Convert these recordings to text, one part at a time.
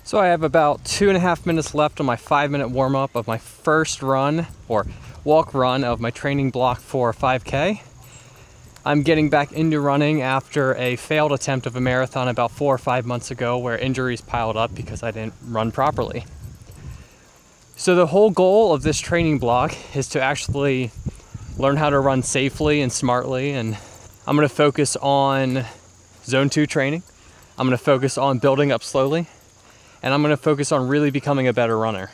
So I have about 2.5 minutes left on my 5-minute warm-up of my first run or walk run of my training block for 5K. I'm getting back into running after a failed attempt of a marathon about 4 or 5 months ago where injuries piled up because I didn't run properly. So the whole goal of this training block is to actually learn how to run safely and smartly, and I'm going to focus on zone 2 training. I'm going to focus on building up slowly, and I'm going to focus on really becoming a better runner.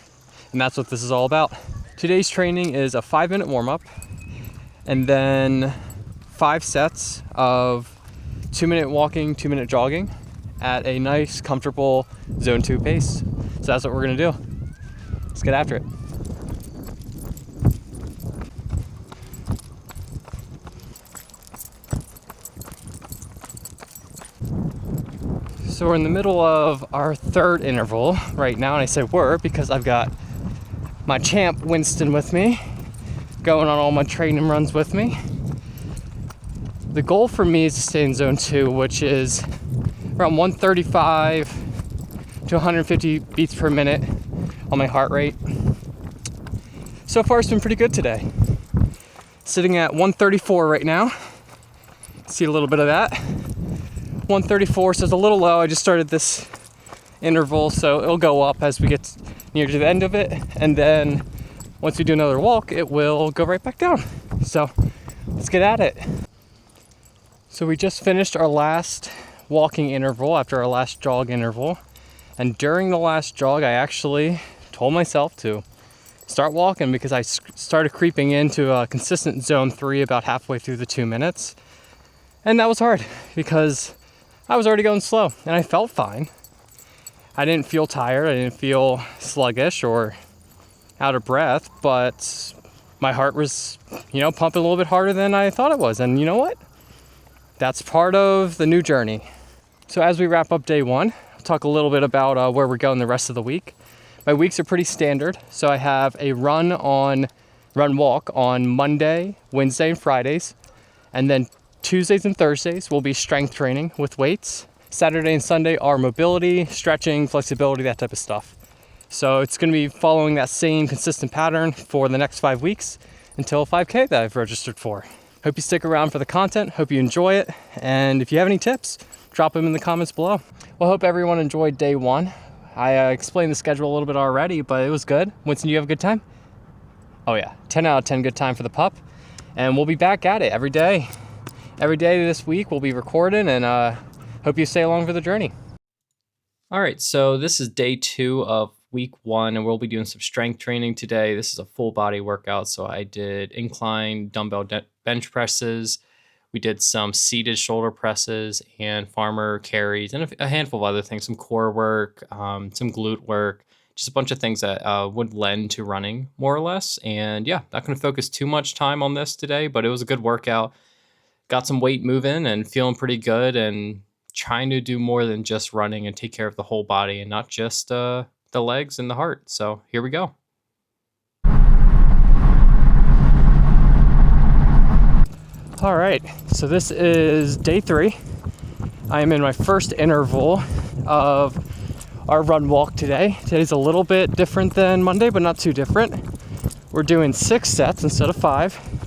And that's what this is all about. Today's training is a 5-minute warm-up and then 5 sets of 2-minute walking, 2-minute jogging at a nice, comfortable zone 2 pace. So that's what we're going to do. Let's get after it. So we're in the middle of our third interval right now, and I say we're because I've got my champ Winston with me, going on all my training runs with me. The goal for me is to stay in zone 2, which is around 135 to 150 beats per minute on my heart rate. So far it's been pretty good today. Sitting at 134 right now. See a little bit of that. 134, so it's a little low. I just started this interval, so it'll go up as we get near to the end of it, and then once we do another walk, it will go right back down. So let's get at it. So we just finished our last walking interval after our last jog interval, and during the last jog I actually told myself to start walking because I started creeping into a consistent zone 3 about halfway through the 2 minutes, and that was hard because I was already going slow and I felt fine. I didn't feel tired, I didn't feel sluggish or out of breath, but my heart was, pumping a little bit harder than I thought it was. And you know what? That's part of the new journey. So as we wrap up day 1, I'll talk a little bit about where we're going the rest of the week. My weeks are pretty standard. So I have a run walk on Monday, Wednesday, and Fridays. And then Tuesdays and Thursdays will be strength training with weights. Saturday and Sunday are mobility, stretching, flexibility, that type of stuff. So it's going to be following that same consistent pattern for the next 5 weeks until 5K that I've registered for. Hope you stick around for the content. Hope you enjoy it. And if you have any tips, drop them in the comments below. Well, I hope everyone enjoyed day 1. I explained the schedule a little bit already, but it was good. Winston, you have a good time? Oh yeah, 10 out of 10 good time for the pup. And we'll be back at it every day. Every day this week we'll be recording, and hope you stay along for the journey. All right, so this is day 2 of week 1, and we'll be doing some strength training today. This is a full body workout, so I did incline dumbbell bench presses. We did some seated shoulder presses and farmer carries and a handful of other things, some core work, some glute work, just a bunch of things that would lend to running more or less. And yeah, not going to focus too much time on this today, but it was a good workout. Got some weight moving and feeling pretty good, and trying to do more than just running and take care of the whole body and not just the legs and the heart. So here we go. All right, so this is day 3. I am in my first interval of our run walk today. Today's a little bit different than Monday, but not too different. We're doing 6 sets instead of 5.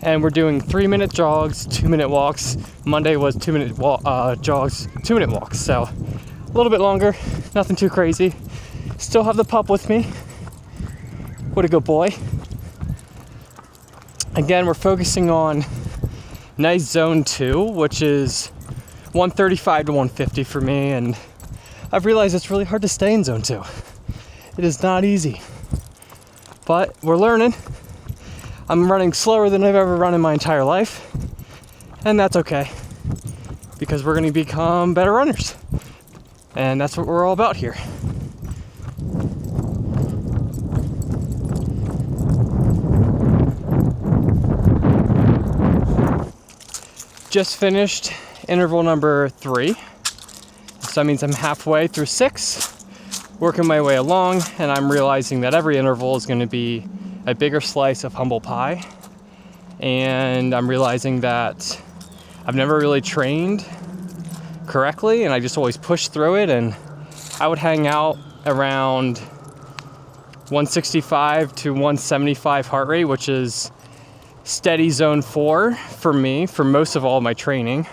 And we're doing 3-minute jogs, 2-minute walks. Monday was 2-minute jogs, 2-minute walks. So a little bit longer, nothing too crazy. Still have the pup with me. What a good boy. Again, we're focusing on nice zone 2, which is 135 to 150 for me. And I've realized it's really hard to stay in zone 2. It is not easy, but we're learning. I'm running slower than I've ever run in my entire life, and that's okay, because we're going to become better runners, and that's what we're all about here. Just finished interval number 3, so that means I'm halfway through 6, working my way along, and I'm realizing that every interval is going to be a bigger slice of humble pie. And I'm realizing that I've never really trained correctly, and I just always push through it, and I would hang out around 165 to 175 heart rate, which is steady zone 4 for me for most of all my training.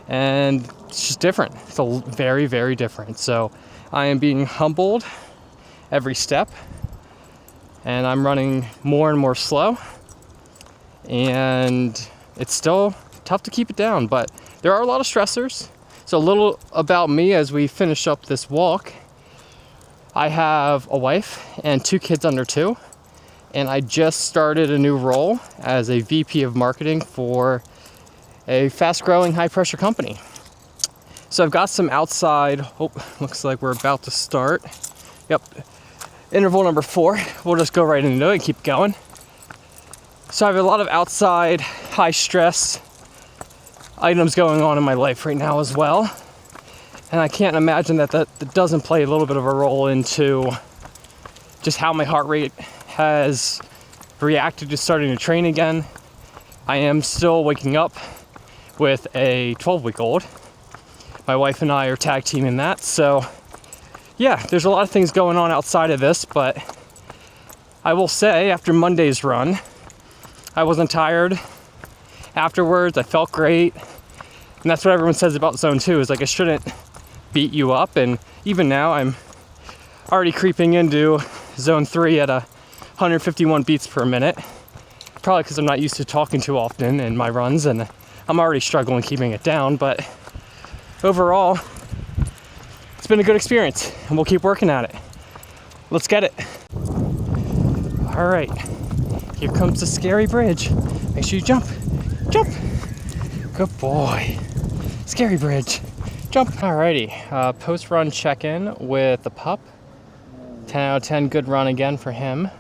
And it's just different. It's very, very different. So I am being humbled every step, and I'm running more and more slow, and it's still tough to keep it down, but there are a lot of stressors. So a little about me as we finish up this walk. I have a wife and 2 kids under 2, and I just started a new role as a VP of marketing for a fast-growing, high-pressure company. So I've got some outside, looks like we're about to start. Yep, interval number 4. We'll just go right into it and keep going. So I have a lot of outside, high-stress items going on in my life right now as well. And I can't imagine that doesn't play a little bit of a role into just how my heart rate has reacted to starting to train again. I am still waking up with a 12-week-old. My wife and I are tag teaming that. So yeah, there's a lot of things going on outside of this, but I will say after Monday's run, I wasn't tired afterwards. I felt great. And that's what everyone says about zone 2 is like, it shouldn't beat you up. And even now I'm already creeping into zone 3 at 151 beats per minute, probably because I'm not used to talking too often in my runs, and I'm already struggling keeping it down. But overall, it's been a good experience, and we'll keep working at it. Let's get it. All right, here comes the scary bridge. Make sure you jump. Good boy. Scary bridge. Jump. Alrighty, post-run check-in with the pup. 10 out of 10, good run again for him.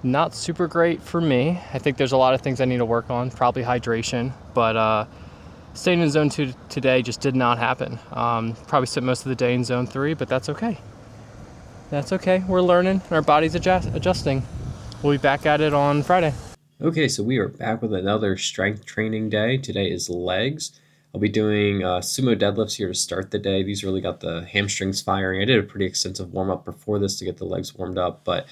Not super great for me. I think there's a lot of things I need to work on, probably hydration, but staying in zone 2 today just did not happen. Probably spent most of the day in zone 3, but that's okay. That's okay, we're learning, our body's adjusting. We'll be back at it on Friday. Okay, so we are back with another strength training day. Today is legs. I'll be doing sumo deadlifts here to start the day. These really got the hamstrings firing. I did a pretty extensive warm-up before this to get the legs warmed up. But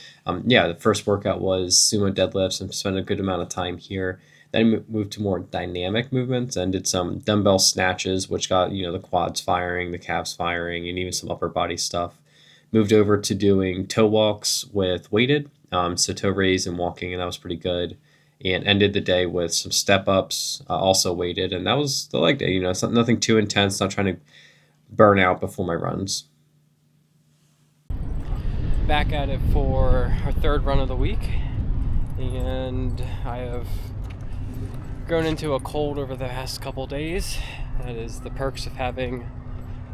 yeah, the first workout was sumo deadlifts and spent a good amount of time here. Then I moved to more dynamic movements and did some dumbbell snatches, which got the quads firing, the calves firing, and even some upper body stuff. Moved over to doing toe walks with weighted, so toe raise and walking, and that was pretty good. And ended the day with some step ups, also weighted, and that was the leg day. It's nothing too intense. Not trying to burn out before my runs. Back at it for our 3rd run of the week, and I have grown into a cold over the past couple days. That is the perks of having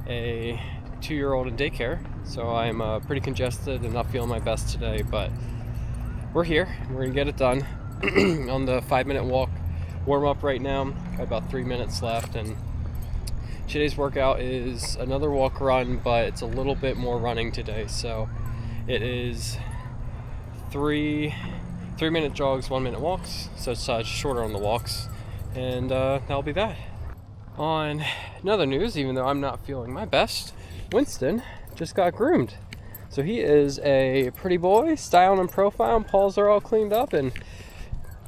a 2-year-old in daycare. So I'm pretty congested and not feeling my best today, but we're here. We're gonna get it done. On the 5-minute walk warm up right now. Got about 3 minutes left, and today's workout is another walk run, but it's a little bit more running today. So it is 3-minute jogs, 1-minute walks. So it's shorter on the walks, and that'll be that. On another news, even though I'm not feeling my best, Winston just got groomed. So he is a pretty boy, style and profile. Paws are all cleaned up, and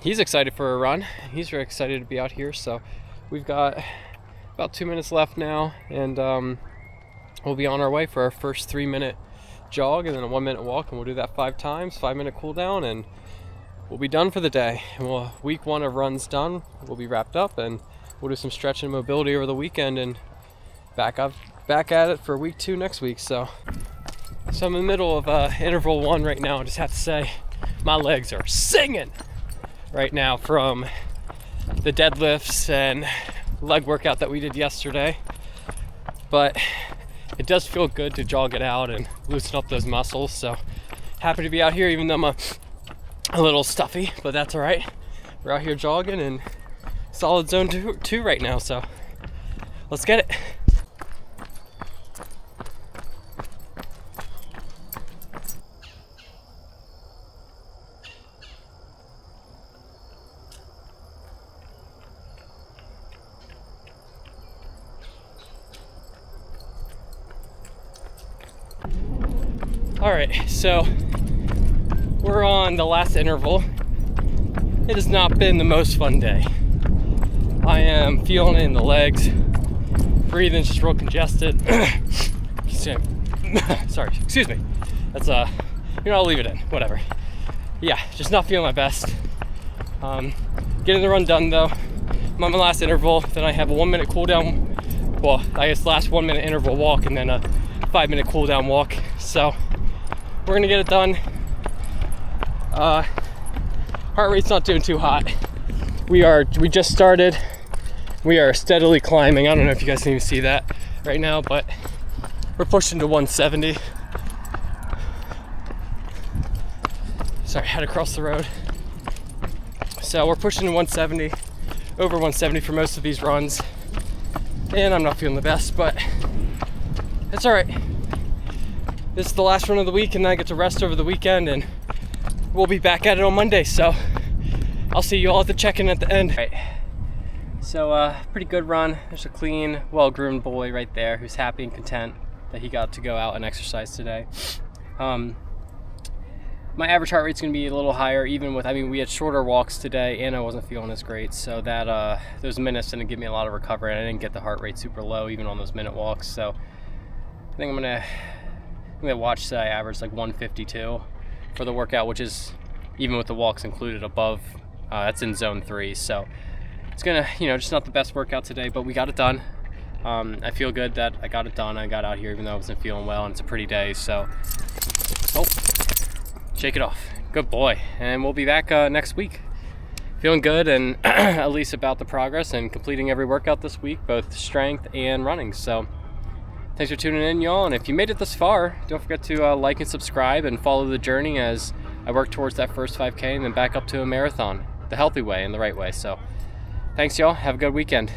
he's excited for a run. He's very excited to be out here. So we've got about 2 minutes left now, and we'll be on our way for our first 3-minute jog and then a 1-minute walk, and we'll do that 5 times, 5-minute cool down, and we'll be done for the day. And week 1 of runs done. We'll be wrapped up, and we'll do some stretching and mobility over the weekend, and back at it for week 2 next week. So I'm in the middle of interval 1 right now. I just have to say my legs are singing right now from the deadlifts and leg workout that we did yesterday, but it does feel good to jog it out and loosen up those muscles. So happy to be out here, even though I'm a little stuffy, but that's all right. We're out here jogging in solid zone 2 right now, so let's get it. All right, so we're on the last interval. It has not been the most fun day. I am feeling it in the legs. Breathing's just real congested. Sorry, excuse me. That's I'll leave it in, whatever. Yeah, just not feeling my best. Getting the run done though. I'm on my last interval, then I have a 1 minute cool down. Well, I guess last 1 minute interval walk and then a 5 minute cool down walk. So we're gonna get it done. Heart rate's not doing too hot. We just started. We are steadily climbing. I don't know if you guys can even see that right now, but we're pushing to 170. Sorry, I had to cross the road. So we're pushing to 170, over 170 for most of these runs. And I'm not feeling the best, but it's all right. This is the last run of the week, and then I get to rest over the weekend, and we'll be back at it on Monday. So I'll see you all at the check-in at the end. All right. So pretty good run. There's a clean, well-groomed boy right there who's happy and content that he got to go out and exercise today. My average heart rate's gonna be a little higher, even with, we had shorter walks today and I wasn't feeling as great. So that those minutes didn't give me a lot of recovery, and I didn't get the heart rate super low even on those minute walks. So I think I'm gonna watch say I average like 152 for the workout, which is, even with the walks included, above, that's in zone 3. So it's gonna, just not the best workout today, but we got it done. I feel good that I got it done. I got out here even though I wasn't feeling well, and it's a pretty day, so shake it off. Good boy. And we'll be back next week. Feeling good, and at least about the progress and completing every workout this week, both strength and running. So thanks for tuning in, y'all. And if you made it this far, don't forget to like and subscribe and follow the journey as I work towards that first 5K and then back up to a marathon the healthy way and the right way. So thanks, y'all. Have a good weekend.